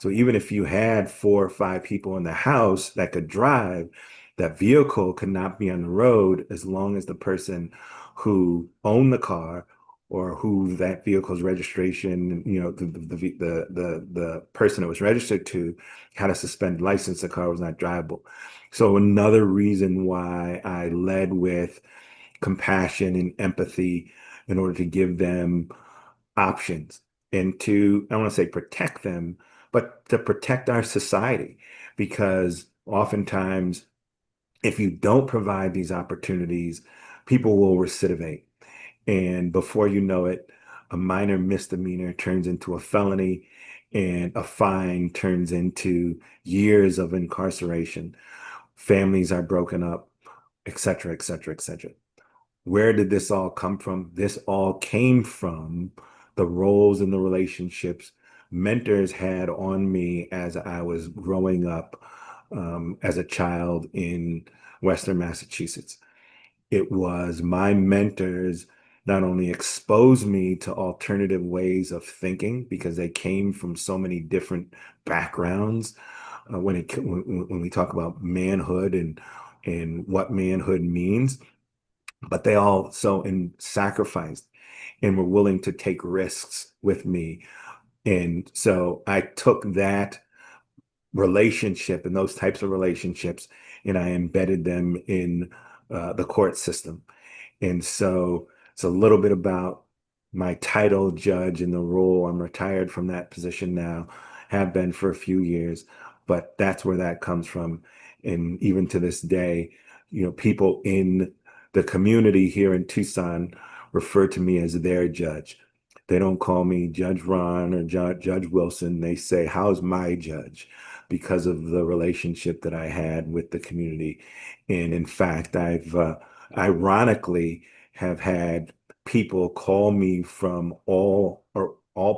So even if you had 4 or 5 people in the house that could drive, that vehicle could not be on the road as long as the person who owned the car or who that vehicle's registration, the person it was registered to had a suspended license, the car was not drivable. So another reason why I led with compassion and empathy in order to give them options and to, I don't want to say protect them, but to protect our society. Because oftentimes, if you don't provide these opportunities, people will recidivate. And before you know it, a minor misdemeanor turns into a felony, and a fine turns into years of incarceration. Families are broken up, et cetera, et cetera, et cetera. Where did this all come from? This all came from the roles and the relationships mentors had on me as I was growing up as a child in Western Massachusetts. It was my mentors not only exposed me to alternative ways of thinking because they came from so many different backgrounds. When we talk about manhood and what manhood means, but they also sacrificed and were willing to take risks with me. And so I took that relationship and those types of relationships and I embedded them in the court system. And so it's a little bit about my title, judge, and the role. I'm retired from that position now, have been for a few years, but that's where that comes from. And even to this day, people in the community here in Tucson refer to me as their judge. They don't call me Judge Ron or Judge Wilson. They say, "How's my judge?" Because of the relationship that I had with the community. And in fact, I've ironically have had people call me from all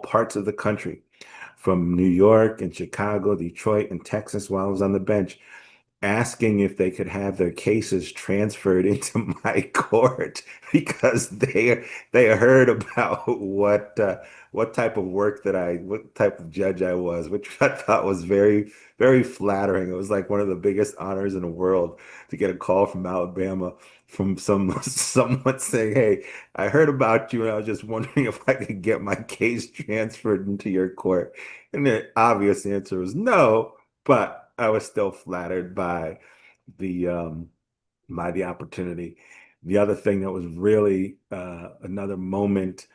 parts of the country, from New York and Chicago, Detroit, and Texas while I was on the bench, asking if they could have their cases transferred into my court because they heard about what type of work what type of judge I was, which I thought was very, very flattering. It was like one of the biggest honors in the world to get a call from Alabama from someone saying, "Hey, I heard about you and I was just wondering if I could get my case transferred into your court." And the obvious answer was no, but I was still flattered the the opportunity. The other thing that was really another moment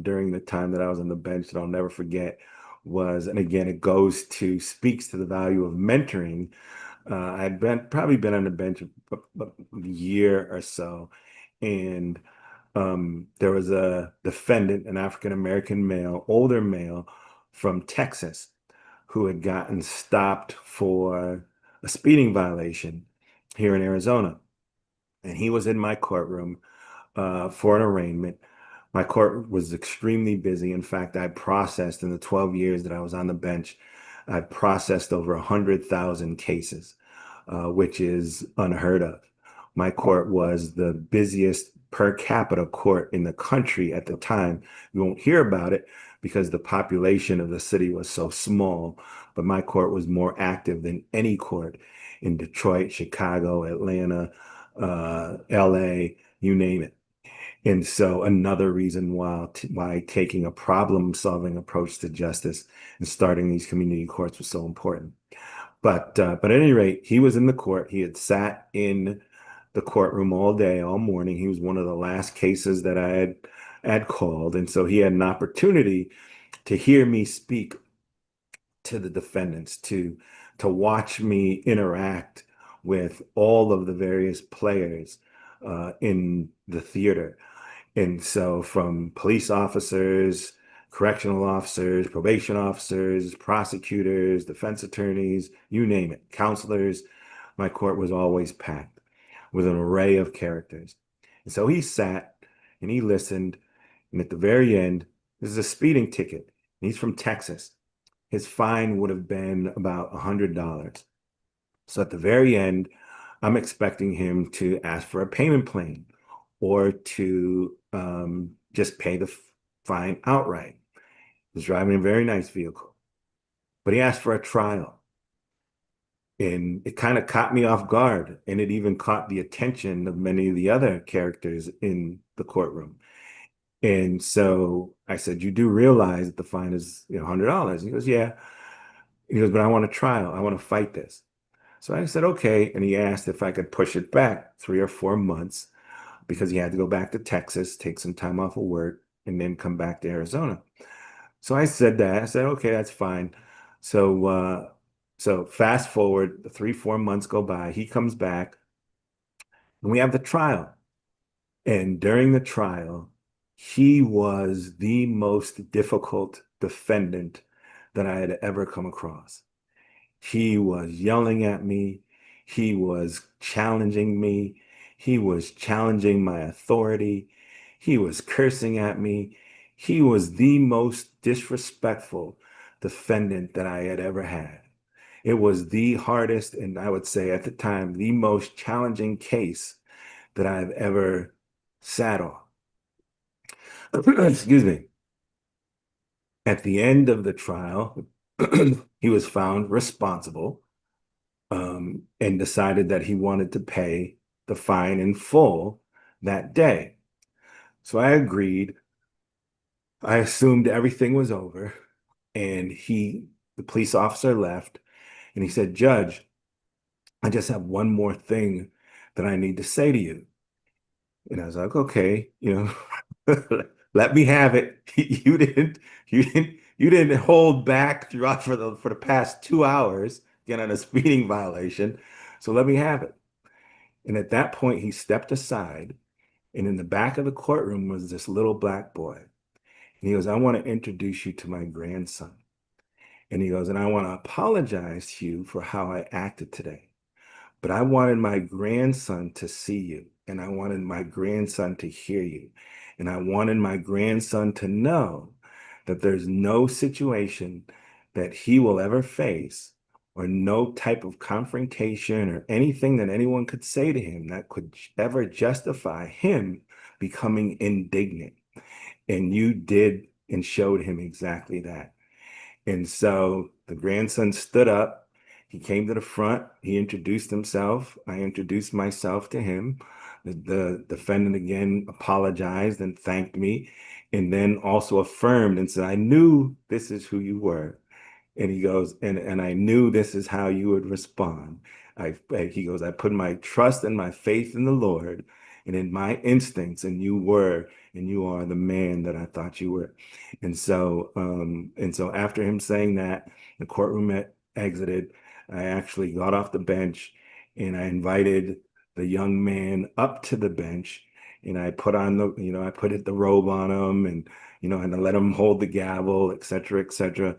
during the time that I was on the bench that I'll never forget was, and again, it speaks to the value of mentoring. I'd probably been on the bench a year or so, and there was a defendant, an African American male, older male from Texas, who had gotten stopped for a speeding violation here in Arizona. And he was in my courtroom for an arraignment. My court was extremely busy. In fact, I processed in the 12 years that I was on the bench, I processed over 100,000 cases, which is unheard of. My court was the busiest per capita court in the country at the time. You won't hear about it because the population of the city was so small, but my court was more active than any court in Detroit, Chicago, Atlanta, LA, you name it. And so another reason why taking a problem-solving approach to justice and starting these community courts was so important. But at any rate, he was in the court. He had sat in the courtroom all day, all morning. He was one of the last cases that I had called, and so he had an opportunity to hear me speak to the defendants, to watch me interact with all of the various players in the theater. And so from police officers, correctional officers, probation officers, prosecutors, defense attorneys, you name it, counselors, my court was always packed with an array of characters. And so he sat and he listened. And at the very end, this is a speeding ticket. And he's from Texas. His fine would have been about $100. So at the very end, I'm expecting him to ask for a payment plan or to just pay the fine outright. He was driving a very nice vehicle. but he asked for a trial. And it kind of caught me off guard. And it even caught the attention of many of the other characters in the courtroom. And so I said, "You do realize that the fine is, $100?" He goes, "Yeah." He goes, "But I want a trial. I want to fight this." So I said, "Okay." And he asked if I could push it back 3 or 4 months because he had to go back to Texas, take some time off of work, and then come back to Arizona. So I said that. I said, "Okay, that's fine." So, so fast forward 3, 4 months go by. He comes back and we have the trial. And during the trial, he was the most difficult defendant that I had ever come across. He was yelling at me. He was challenging me. He was challenging my authority. He was cursing at me. He was the most disrespectful defendant that I had ever had. It was the hardest, and I would say at the time, the most challenging case that I've ever sat on. Excuse me. At the end of the trial, he was found responsible, and decided that he wanted to pay the fine in full that day. So I agreed. I assumed everything was over, and the police officer left, and he said, "Judge, I just have one more thing that I need to say to you." And I was like, "Okay, let me have it. You didn't hold back throughout for the past 2 hours, again on a speeding violation. So let me have it." And at that point, he stepped aside, and in the back of the courtroom was this little black boy. And he goes, "I want to introduce you to my grandson." And he goes, "And I want to apologize to you for how I acted today. But I wanted my grandson to see you, and I wanted my grandson to hear you, and I wanted my grandson to know that there's no situation that he will ever face, or no type of confrontation or anything that anyone could say to him that could ever justify him becoming indignant. And you did and showed him exactly that." And so the grandson stood up. He came to the front. He introduced himself. I introduced myself to him. The defendant again apologized and thanked me, and then also affirmed and said, "I knew this is who you were." And he goes, and I knew this is how you would respond. He goes, "I put my trust and my faith in the Lord and in my instincts, and you are the man that I thought you were." And so after him saying that, the courtroom exited. I actually got off the bench and I invited the young man up to the bench, and I put the robe on him, and I let him hold the gavel, et cetera, et cetera.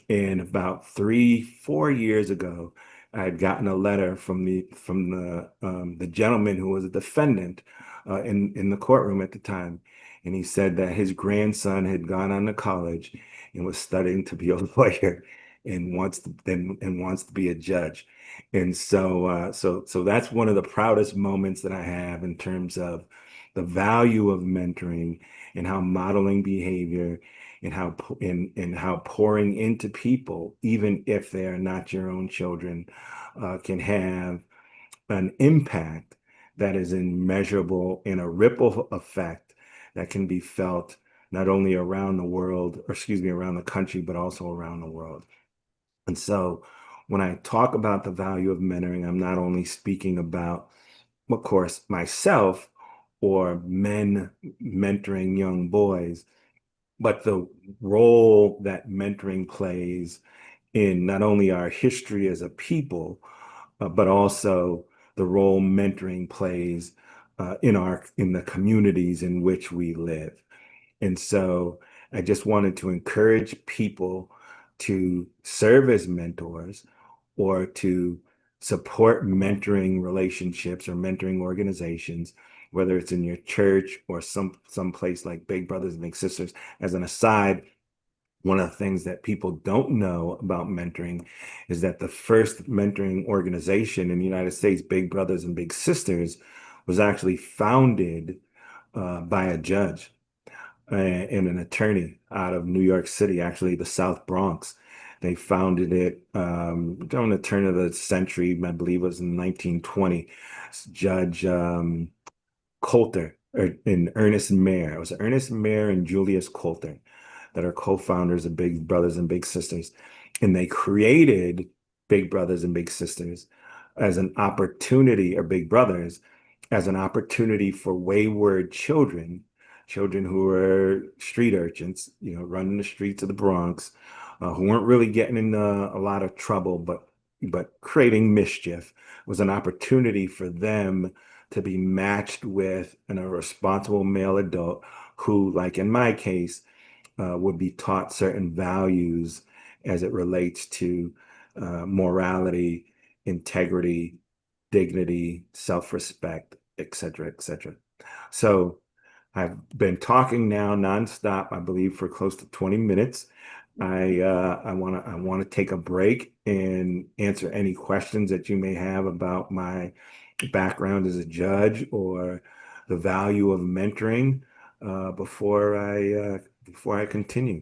And about 3, 4 years ago, I had gotten a letter from the gentleman who was a defendant in the courtroom at the time, and he said that his grandson had gone on to college and was studying to be a lawyer and wants to be a judge. And so that's one of the proudest moments that I have in terms of the value of mentoring and how modeling behavior and how pouring into people, even if they are not your own children, can have an impact that is immeasurable and a ripple effect that can be felt not only around the world, or excuse me, around the country, but also around the world. And so when I talk about the value of mentoring, I'm not only speaking about, of course, myself or men mentoring young boys, but the role that mentoring plays in not only our history as a people, but also the role mentoring plays in the communities in which we live. And so I just wanted to encourage people to serve as mentors or to support mentoring relationships or mentoring organizations, whether it's in your church or some place like Big Brothers and Big Sisters. As an aside, one of the things that people don't know about mentoring is that the first mentoring organization in the United States, Big Brothers and Big Sisters, was actually founded by a judge and an attorney out of New York City, actually the South Bronx. They founded it during the turn of the century, I believe it was in 1920. Judge Coulter and Ernest Mayer. It was Ernest Mayer and Julius Coulter that are co-founders of Big Brothers and Big Sisters. And they created Big Brothers and Big Sisters as an opportunity, or Big Brothers, as an opportunity for wayward children, children who were street urchins, running the streets of the Bronx, who weren't really getting in a lot of trouble, but creating mischief. Was an opportunity for them to be matched with a responsible male adult who, like in my case, would be taught certain values as it relates to morality, integrity, dignity, self-respect, et cetera, et cetera. So I've been talking now nonstop, I believe, for close to 20 minutes. I want to take a break and answer any questions that you may have about my background as a judge or the value of mentoring before I continue.